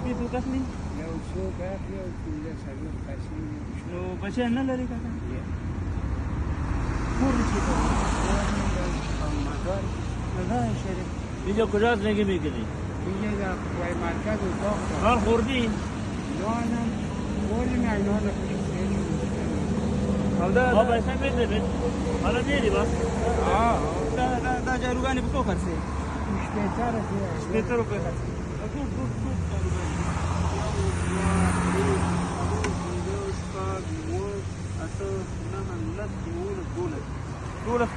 شپېتو کس نه یو څوک اخلي او پنځه څلور کسان نو بچیان نه لري کاکا کور چېرته مزار مزار شریف اینجا کجا زندگی میکنی؟ اینجا در قوای مرکز اتاق دارم حال خوردی نانم خوردیم اینا رو او آب ایسا میده حالا میری بس؟ دا جاروګانې په څو خرڅې شپېته روپۍ 15 روپۍ خرڅې ټول جاروګانې دولس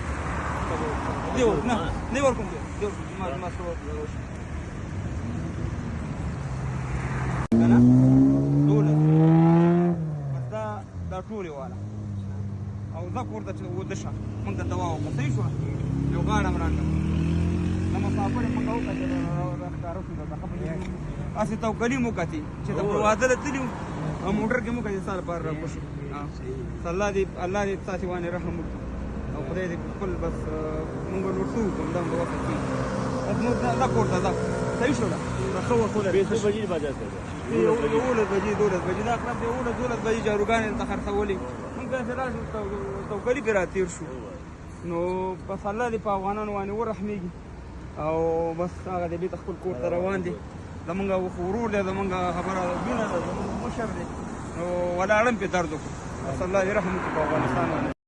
دی نه نه ورکوم دی ما سره کنه دولس بس دا ټولې والا او زه کور ته چې ودشه مونږ ته دوا وکړه صحیح شوه یو غاړه م راکړه د مسافر یې مونږ وکړه راښکاره شو دلته ښه په دې هسې توکلي مو کتې چې د واده له تلي وو او موټر کې مو کتې ستا لپاره راکوشو الله دې تاسې باندې رحم وکړي او خدای دې خپل بس مونږ به نور څه وکړو همدا د وخت کې بس نور دا کور ته ځه صحیح شو ده ښه وخت ولري 20 بجې بازار ته 11 بجې 12 بجې دا اقرب دی 11 بجې جاروګانې دلته خرڅولې مونږ داسې راشو توکلي پرې راتېر شو نو بس الله دې په افغانانو باندې ورحمېږي او بس هغه دې بېرته خپل کور ته روان دي زمونږ ورور دی زمونږ خبره مینه ده زمونږ مشر دی نو ولاړم پې درد وکړو بس الله دې رحم وکړي په افغانستان باندې